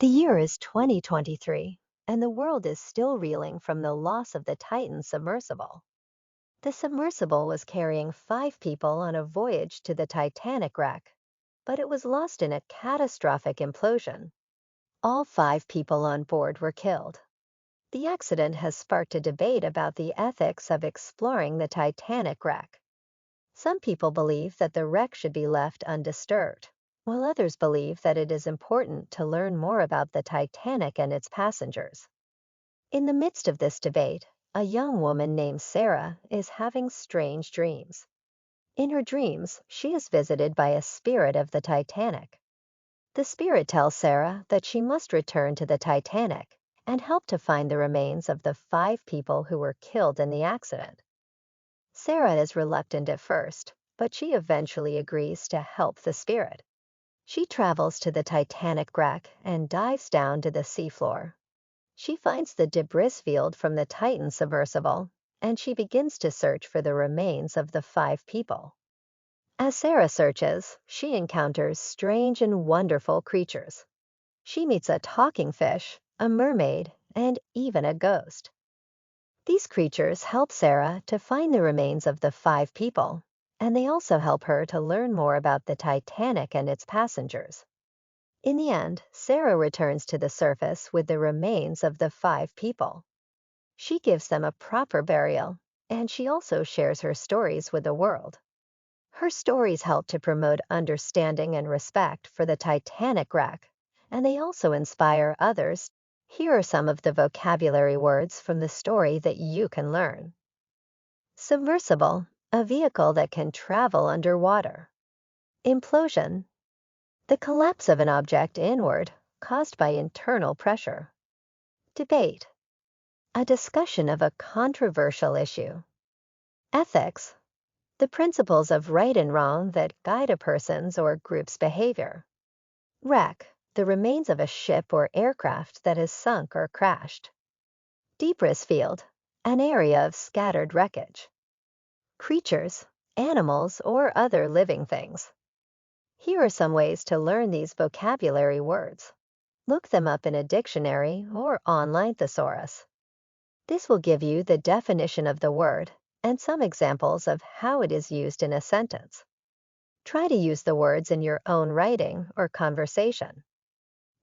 The year is 2023, and the world is still reeling from the loss of the Titan submersible. The submersible was carrying 5 people on a voyage to the Titanic wreck, but it was lost in a catastrophic implosion. All 5 people on board were killed. The accident has sparked a debate about the ethics of exploring the Titanic wreck. Some people believe that the wreck should be left undisturbed, while others believe that it is important to learn more about the Titanic and its passengers. In the midst of this debate, a young woman named Sarah is having strange dreams. In her dreams, she is visited by a spirit of the Titanic. The spirit tells Sarah that she must return to the Titanic and help to find the remains of the 5 people who were killed in the accident. Sarah is reluctant at first, but she eventually agrees to help the spirit. She travels to the Titanic wreck and dives down to the seafloor. She finds the debris field from the Titan submersible, and she begins to search for the remains of the 5 people. As Sarah searches, she encounters strange and wonderful creatures. She meets a talking fish, a mermaid, and even a ghost. These creatures help Sarah to find the remains of the 5 people, and they also help her to learn more about the Titanic and its passengers. In the end, Sarah returns to the surface with the remains of the 5 people. She gives them a proper burial, and she also shares her stories with the world. Her stories help to promote understanding and respect for the Titanic wreck, and they also inspire others. Here are some of the vocabulary words from the story that you can learn. Submersible, a vehicle that can travel underwater. Implosion, the collapse of an object inward caused by internal pressure. Debate, a discussion of a controversial issue. Ethics, the principles of right and wrong that guide a person's or group's behavior. Wreck, the remains of a ship or aircraft that has sunk or crashed. Debris field, an area of scattered wreckage. Creatures, animals, or other living things. Here are some ways to learn these vocabulary words. Look them up in a dictionary or online thesaurus. This will give you the definition of the word and some examples of how it is used in a sentence. Try to use the words in your own writing or conversation.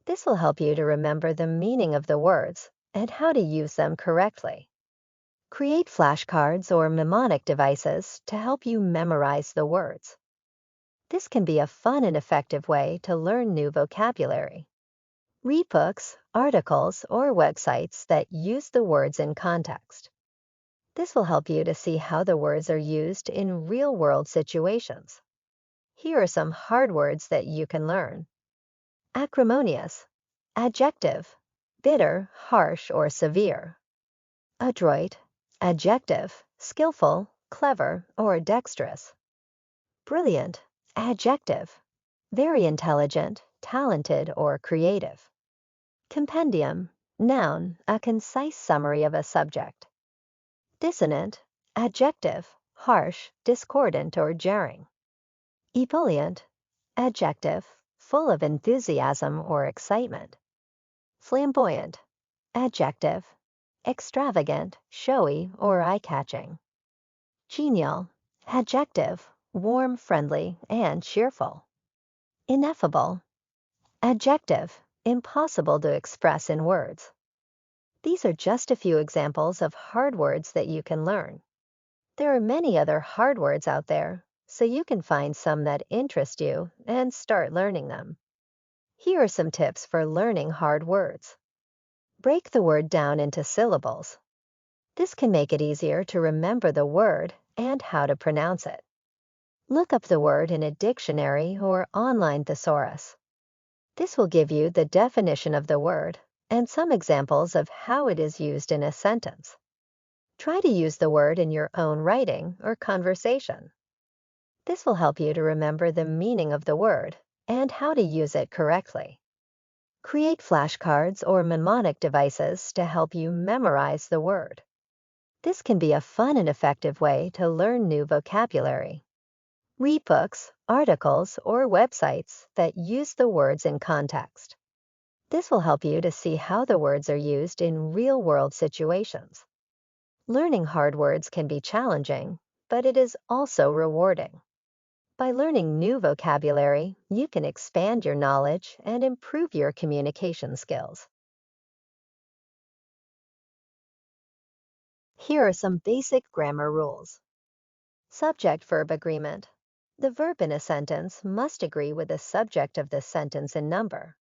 This will help you to remember the meaning of the words and how to use them correctly. Create flashcards or mnemonic devices to help you memorize the words. This can be a fun and effective way to learn new vocabulary. Read books, articles, or websites that use the words in context. This will help you to see how the words are used in real-world situations. Here are some hard words that you can learn. Acrimonious, adjective, bitter, harsh, or severe. Adroit, adjective, skillful, clever, or dexterous. Brilliant, adjective, very intelligent, talented, or creative. Compendium, noun, a concise summary of a subject. Dissonant, adjective, harsh, discordant, or jarring. Ebullient, adjective, full of enthusiasm or excitement. Flamboyant, adjective, extravagant, showy, or eye-catching. Genial, adjective, warm, friendly, and cheerful. Ineffable, adjective, impossible to express in words. These are just a few examples of hard words that you can learn. There are many other hard words out there, so you can find some that interest you and start learning them. Here are some tips for learning hard words. Break the word down into syllables. This can make it easier to remember the word and how to pronounce it. Look up the word in a dictionary or online thesaurus. This will give you the definition of the word and some examples of how it is used in a sentence. Try to use the word in your own writing or conversation. This will help you to remember the meaning of the word and how to use it correctly. Create flashcards or mnemonic devices to help you memorize the word. This can be a fun and effective way to learn new vocabulary. Read books, articles, or websites that use the words in context. This will help you to see how the words are used in real-world situations. Learning hard words can be challenging, but it is also rewarding. By learning new vocabulary, you can expand your knowledge and improve your communication skills. Here are some basic grammar rules. Subject-verb agreement. The verb in a sentence must agree with the subject of the sentence in number.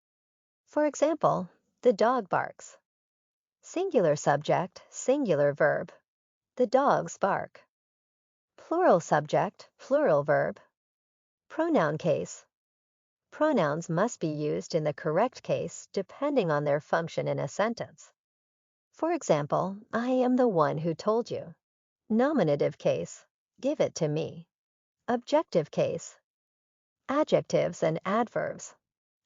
For example, the dog barks. Singular subject, singular verb. The dogs bark. Plural subject, plural verb. Pronoun case. Pronouns must be used in the correct case depending on their function in a sentence. For example, I am the one who told you. Nominative case, give it to me. Objective case. Adjectives and adverbs.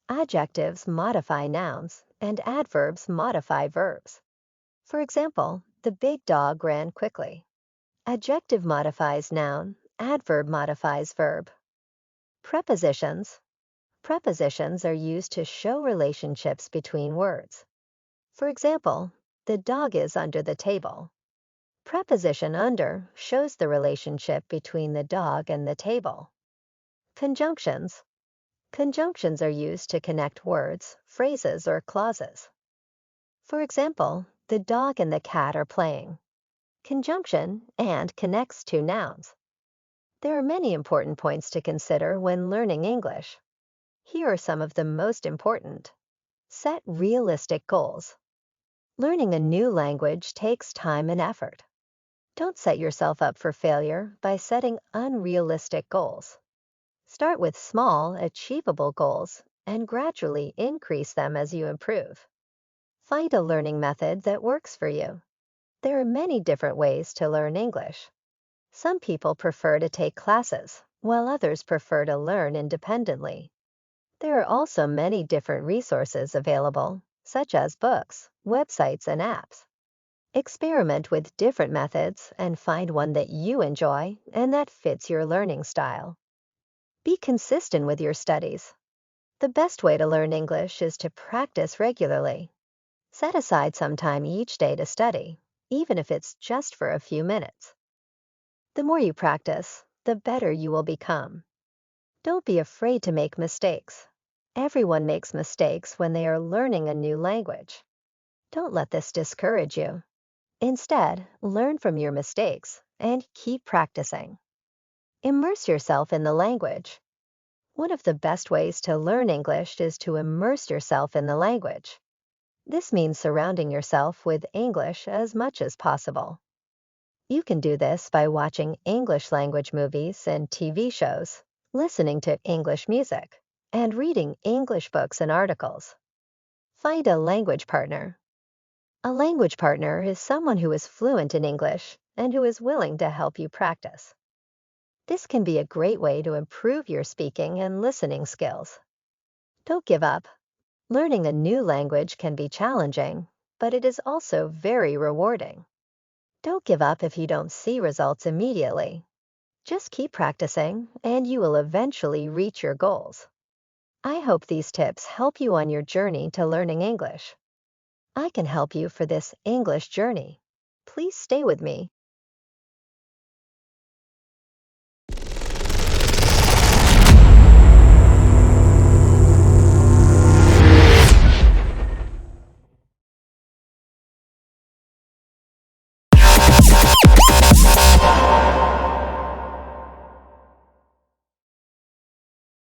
Adjectives modify nouns, and adverbs modify verbs. For example, the big dog ran quickly. Adjective modifies noun, adverb modifies verb. Prepositions. Prepositions are used to show relationships between words. For example, the dog is under the table. Preposition under shows the relationship between the dog and the table. Conjunctions. Conjunctions are used to connect words, phrases, or clauses. For example, the dog and the cat are playing. Conjunction and connects two nouns. There are many important points to consider when learning English. Here are some of the most important. Set realistic goals. Learning a new language takes time and effort. Don't set yourself up for failure by setting unrealistic goals. Start with small, achievable goals and gradually increase them as you improve. Find a learning method that works for you. There are many different ways to learn English. Some people prefer to take classes, while others prefer to learn independently. There are also many different resources available, such as books, websites, and apps. Experiment with different methods and find one that you enjoy and that fits your learning style. Be consistent with your studies. The best way to learn English is to practice regularly. Set aside some time each day to study, even if it's just for a few minutes. The more you practice, the better you will become. Don't be afraid to make mistakes. Everyone makes mistakes when they are learning a new language. Don't let this discourage you. Instead, learn from your mistakes and keep practicing. Immerse yourself in the language. One of the best ways to learn English is to immerse yourself in the language. This means surrounding yourself with English as much as possible. You can do this by watching English language movies and TV shows, listening to English music, and reading English books and articles. Find a language partner. A language partner is someone who is fluent in English and who is willing to help you practice. This can be a great way to improve your speaking and listening skills. Don't give up. Learning a new language can be challenging, but it is also very rewarding. Don't give up if you don't see results immediately. Just keep practicing, and you will eventually reach your goals. I hope these tips help you on your journey to learning English. I can help you for this English journey. Please stay with me